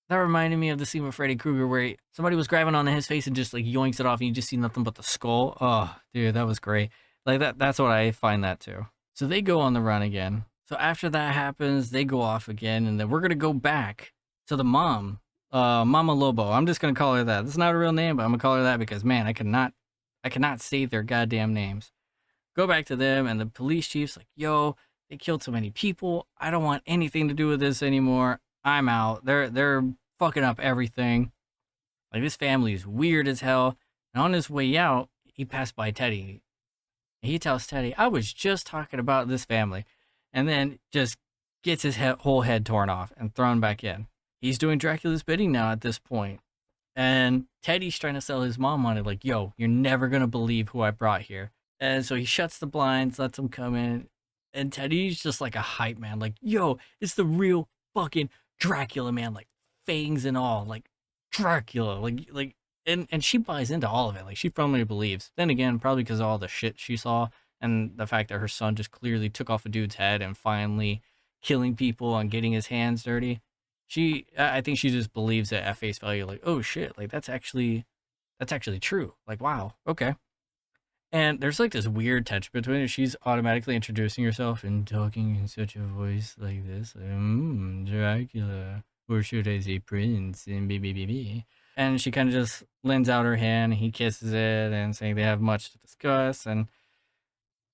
That reminded me of the scene with Freddy Krueger where somebody was grabbing onto his face and just like yoinks it off and you just see nothing but the skull. Oh, dude, that was great. Like that's what I find that too. So they go on the run again. So after that happens, they go off again, and then we're gonna go back to the mom, Mama Lobo. I'm just gonna call her that. That's not a real name, but I'm gonna call her that because man, I cannot say their goddamn names. Go back to them, and the police chief's like, yo, they killed so many people. I don't want anything to do with this anymore. I'm out. They're fucking up everything. Like, this family is weird as hell. And on his way out, he passed by Teddy. And he tells Teddy, I was just talking about this family. And then just gets his whole head torn off and thrown back in. He's doing Dracula's bidding now at this point. And Teddy's trying to sell his mom on it. Like, yo, you're never going to believe who I brought here. And so he shuts the blinds, lets them come in. And Teddy's just like a hype man. Like, yo, it's the real fucking Dracula, man. Like, fangs and all. Like, Dracula. And she buys into all of it. Like, she firmly believes. Then again, probably because of all the shit she saw and the fact that her son just clearly took off a dude's head and finally killing people and getting his hands dirty. I think she just believes it at face value. Like, oh shit, like that's actually true. Like, wow, okay. And there's like this weird tension between it. She's automatically introducing herself and talking in such a voice like this, like, Dracula, or should I say Prince, and baby. And she kind of just lends out her hand. He kisses it and saying they have much to discuss. And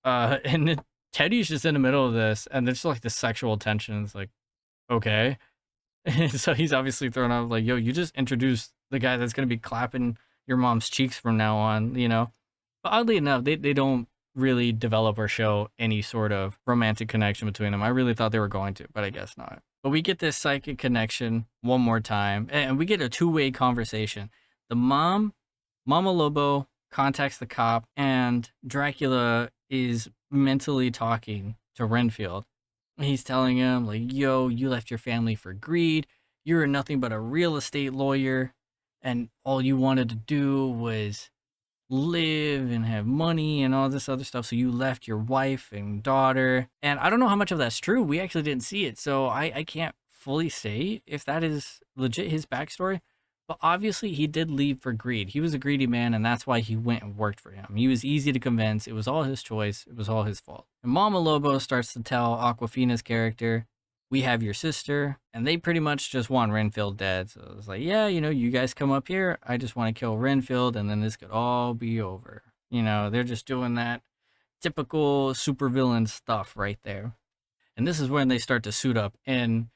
and Teddy's just in the middle of this, and there's like this sexual tension. It's like, okay. So he's obviously thrown off. Like, yo, you just introduced the guy that's gonna be clapping your mom's cheeks from now on, you know. But oddly enough, they don't really develop or show any sort of romantic connection between them. I really thought they were going to, but I guess not. But we get this psychic connection one more time, and we get a two-way conversation. The Mama Lobo contacts the cop, and Dracula is mentally talking to Renfield. He's telling him, like, yo, you left your family for greed. You're nothing but a real estate lawyer, and all you wanted to do was live and have money and all this other stuff. So you left your wife and daughter. And I don't know how much of that's true. We actually didn't see it. So I can't fully say if that is legit his backstory. But obviously he did leave for greed. He was a greedy man, and that's why he went and worked for him. He was easy to convince. It was all his choice. It was all his fault. And Mama Lobo starts to tell Aquafina's character, we have your sister, and they pretty much just want Renfield dead. So it's like, yeah, you know, you guys come up here. I just want to kill Renfield, and then this could all be over. You know, they're just doing that typical supervillain stuff right there. And this is when they start to suit up in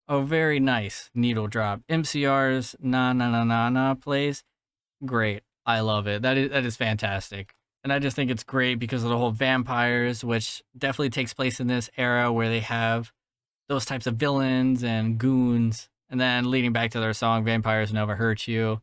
a very nice needle drop. MCR's Na Na Na Na Na plays. Great. I love it. That is fantastic. And I just think it's great because of the whole vampires, which definitely takes place in this era where they have those types of villains and goons, and then leading back to their song Vampires Never Hurt You.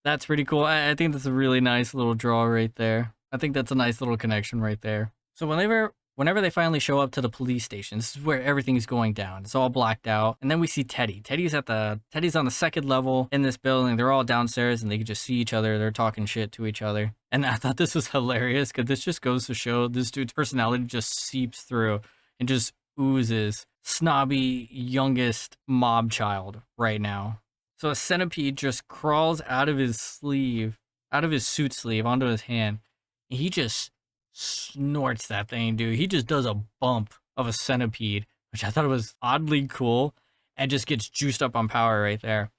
That's pretty cool. I think that's a really nice little draw right there. I think that's a nice little connection right there. So whenever they finally show up to the police station, this is where everything's going down. It's all blacked out. And then we see Teddy. Teddy's on the second level in this building. They're all downstairs and they can just see each other. They're talking shit to each other. And I thought this was hilarious because this just goes to show this dude's personality just seeps through and just oozes snobby youngest mob child right now. So a centipede just crawls out of his suit sleeve onto his hand. And he just snorts that thing, dude. He just does a bump of a centipede, which I thought was oddly cool, and just gets juiced up on power right there.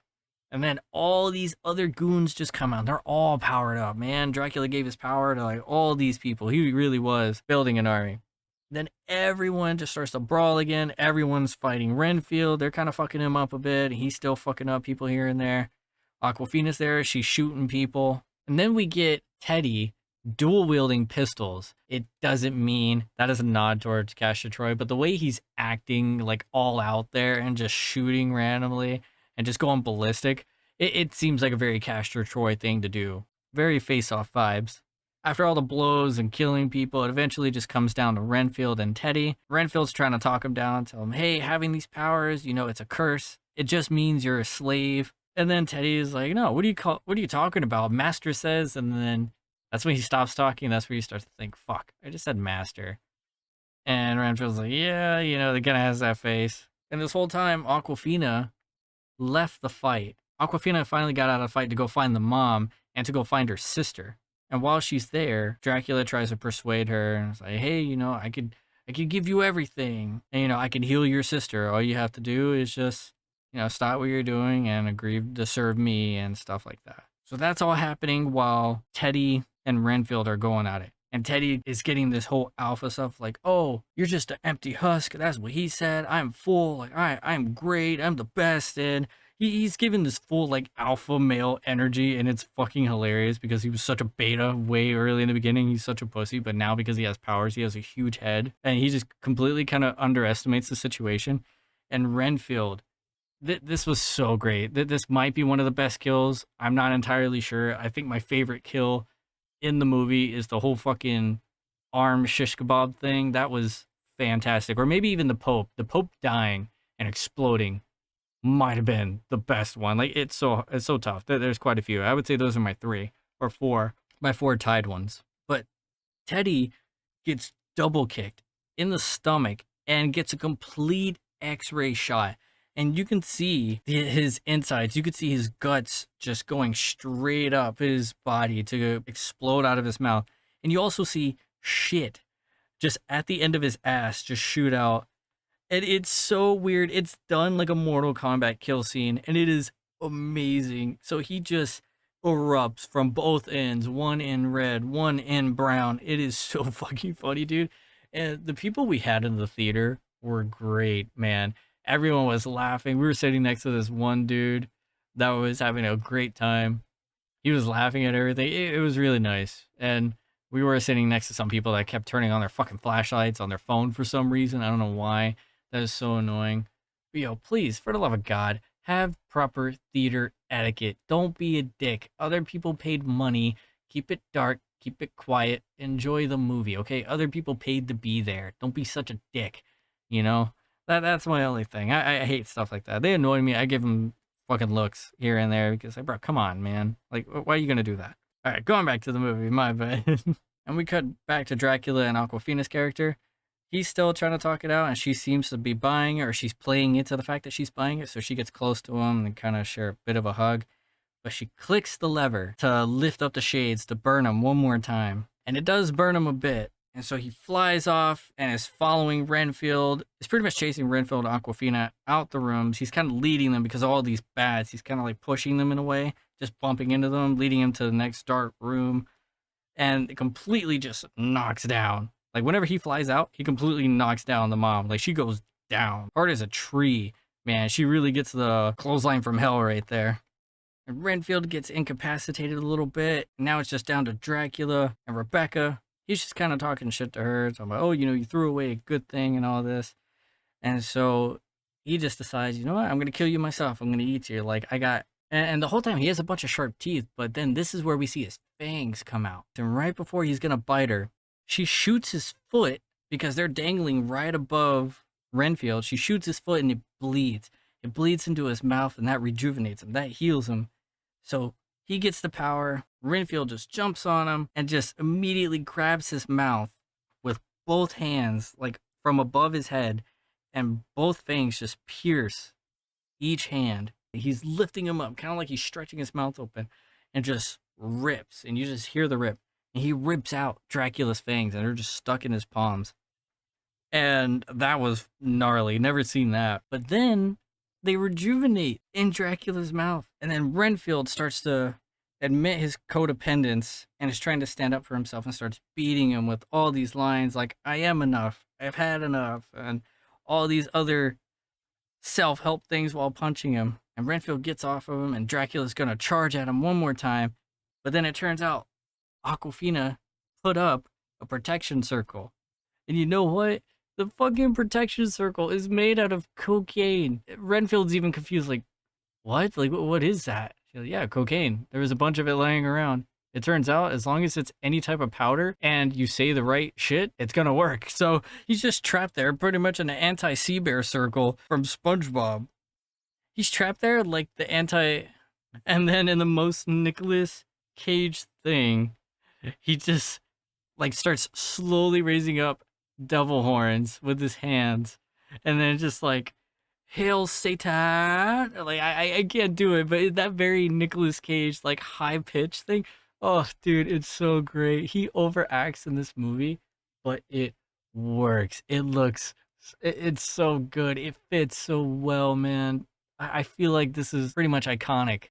And then all these other goons just come out. They're all powered up, man. Dracula gave his power to like all these people. He really was building an army. Then everyone just starts to brawl again. Everyone's fighting Renfield. They're kind of fucking him up a bit. He's still fucking up people here and there. Aquafina's there. She's shooting people. And then we get Teddy dual wielding pistols. It doesn't mean that is a nod towards Castor Troy, but the way he's acting like all out there and just shooting randomly and just going ballistic, it seems like a very Castor Troy thing to do. Very face-off vibes. After all the blows and killing people, it eventually just comes down to Renfield and Teddy. Renfield's trying to talk him down, tell him, hey, having these powers, you know, it's a curse. It just means you're a slave. And then Teddy is like, no, what are you talking about? Master says, and then that's when he stops talking. That's where you start to think, fuck, I just said master. And Renfield's like, yeah, you know, the guy has that face. And this whole time, Aquafina left the fight. Aquafina finally got out of the fight to go find the mom and to go find her sister. And while she's there, Dracula tries to persuade her and say, hey, you know, I could give you everything. And, you know, I can heal your sister. All you have to do is just, you know, stop what you're doing and agree to serve me and stuff like that. So that's all happening while Teddy and Renfield are going at it. And Teddy is getting this whole alpha stuff like, oh, you're just an empty husk. That's what he said. I'm full. Like, I'm great. I'm the best. And he's giving this full like alpha male energy, and it's fucking hilarious because he was such a beta way early in the beginning. He's such a pussy, but now because he has powers, he has a huge head, and he just completely kind of underestimates the situation. And Renfield, this was so great. This might be one of the best kills. I'm not entirely sure. I think my favorite kill in the movie is the whole fucking arm shish kebab thing, that was fantastic. Or maybe even the Pope dying and exploding might have been the best one. Like it's so tough. There's quite a few. I would say those are my 3 or 4, my 4 tied ones. But Teddy gets double kicked in the stomach and gets a complete X-ray shot. And you can see his insides. You could see his guts just going straight up his body to explode out of his mouth. And you also see shit just at the end of his ass just shoot out. And it's so weird. It's done like a Mortal Kombat kill scene, and it is amazing. So he just erupts from both ends, one in red, one in brown. It is so fucking funny, dude. And the people we had in the theater were great, man. Everyone was laughing. We were sitting next to this one dude that was having a great time. He was laughing at everything. It was really nice. And we were sitting next to some people that kept turning on their fucking flashlights on their phone for some reason. I don't know why. That is so annoying. But yo, please, for the love of God, have proper theater etiquette. Don't be a dick. Other people paid money. Keep it dark. Keep it quiet. Enjoy the movie, okay? Other people paid to be there. Don't be such a dick, you know? That's my only thing. I hate stuff like that. They annoy me. I give them fucking looks here and there because, like, bro, come on, man. Like, why are you going to do that? All right, going back to the movie, my bad. And we cut back to Dracula and Awkwafina's character. He's still trying to talk it out, and she seems to be buying it, or she's playing into the fact that she's buying it, so she gets close to him and kind of share a bit of a hug. But she clicks the lever to lift up the shades to burn him one more time. And it does burn him a bit. And so he flies off and is following Renfield. He's pretty much chasing Renfield and Awkwafina out the rooms. He's kind of leading them because of all these bats. He's kind of like pushing them in a way, just bumping into them, leading him to the next dark room. And it completely just knocks down. Like, whenever he flies out, he completely knocks down the mom. Like, she goes down. Hard as a tree. Man, she really gets the clothesline from hell right there. And Renfield gets incapacitated a little bit. Now it's just down to Dracula and Rebecca. He's just kind of talking shit to her. Talking about, oh, you know, you threw away a good thing and all this. And so he just decides, you know what? I'm going to kill you myself. I'm going to eat you. Like, I got... And the whole time, he has a bunch of sharp teeth. But then this is where we see his fangs come out. And right before he's going to bite her, she shoots his foot because they're dangling right above Renfield. She shoots his foot and it bleeds. It bleeds into his mouth and that rejuvenates him. That heals him. So he gets the power. Renfield just jumps on him and just immediately grabs his mouth with both hands, like from above his head, and both fangs just pierce each hand. He's lifting him up, kind of like he's stretching his mouth open, and just rips. And you just hear the rip. And he rips out Dracula's fangs, and they're just stuck in his palms. And that was gnarly. Never seen that. But then they rejuvenate in Dracula's mouth. And then Renfield starts to admit his codependence and is trying to stand up for himself and starts beating him with all these lines like, I am enough, I've had enough, and all these other self-help things while punching him. And Renfield gets off of him, and Dracula's going to charge at him one more time. But then it turns out Awkwafina put up a protection circle. And you know what? The fucking protection circle is made out of cocaine. Renfield's even confused, like, what? Like, what is that? She's like, yeah, cocaine. There was a bunch of it laying around. It turns out, as long as it's any type of powder and you say the right shit, it's gonna work. So he's just trapped there, pretty much in an anti-sea bear circle from SpongeBob. He's trapped there like the anti... And then in the most Nicolas Cage thing, he just like starts slowly raising up devil horns with his hands, and then just like, hail Satan. Like, I can't do it, but that very Nicolas Cage like high pitch thing, oh dude, it's so great. He overacts in this movie, but it works. It's so good. It fits so well, man. I feel like this is pretty much iconic,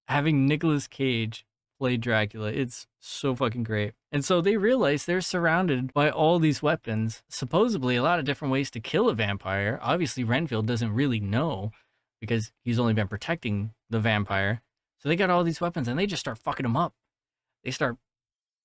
having Nicolas Cage play Dracula. It's so fucking great. And so they realize they're surrounded by all these weapons, supposedly a lot of different ways to kill a vampire. Obviously Renfield doesn't really know because he's only been protecting the vampire. So they got all these weapons and they just start fucking him up. They start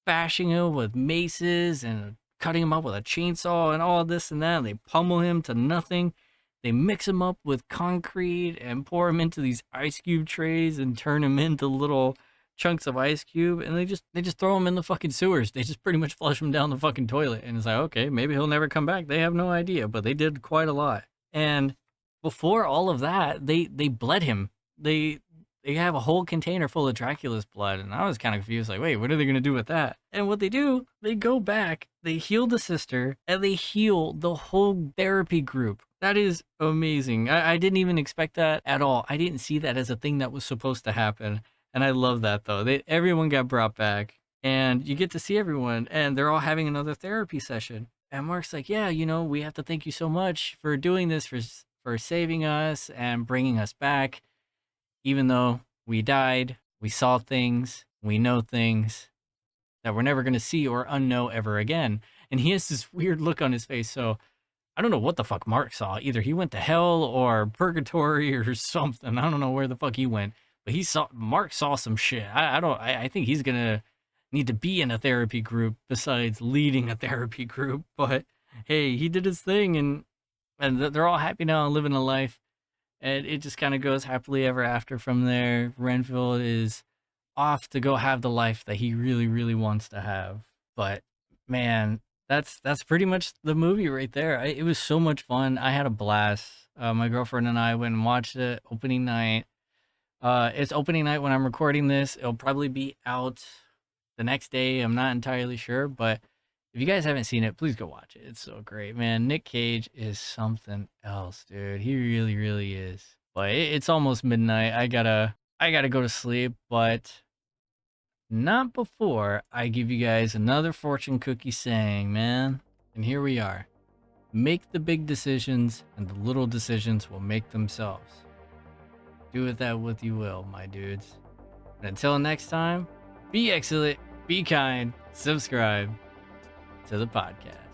bashing him with maces and cutting him up with a chainsaw and all this and that. And they pummel him to nothing. They mix him up with concrete and pour him into these ice cube trays and turn him into little chunks of ice cube, and they just throw him in the fucking sewers. They just pretty much flush him down the fucking toilet, and it's like, okay, maybe he'll never come back. They have no idea, but they did quite a lot. And before all of that, they bled him. They have a whole container full of Dracula's blood, and I was kind of confused, like, wait, what are they gonna do with that? And what they do, they go back, they heal the sister, and they heal the whole therapy group. That is amazing. I didn't even expect that at all. I didn't see that as a thing that was supposed to happen, and I love that though. Everyone got brought back, and you get to see everyone, and they're all having another therapy session. And Mark's like, yeah, we have to thank you so much for doing this, for saving us and bringing us back. Even though we died, we saw things, we know things that we're never going to see or unknow ever again. And he has this weird look on his face. So I don't know what the fuck Mark saw. Either he went to hell or purgatory or something. I don't know where the fuck he went. But Mark saw some shit. I think he's going to need to be in a therapy group besides leading a therapy group. But hey, he did his thing, and they're all happy now and living a life. And it just kind of goes happily ever after from there. Renfield is off to go have the life that he really, really wants to have. But man, that's pretty much the movie right there. It was so much fun. I had a blast. My girlfriend and I went and watched it opening night. It's opening night when I'm recording this. It'll probably be out the next day. I'm not entirely sure, but if you guys haven't seen it, please go watch it. It's so great, man. Nic Cage is something else, dude. He really, really is. But it's almost midnight. I gotta go to sleep, but not before I give you guys another fortune cookie saying, man. And here we are. Make the big decisions, and the little decisions will make themselves. Do with that what you will, my dudes. And until next time, be excellent, be kind, subscribe to the podcast.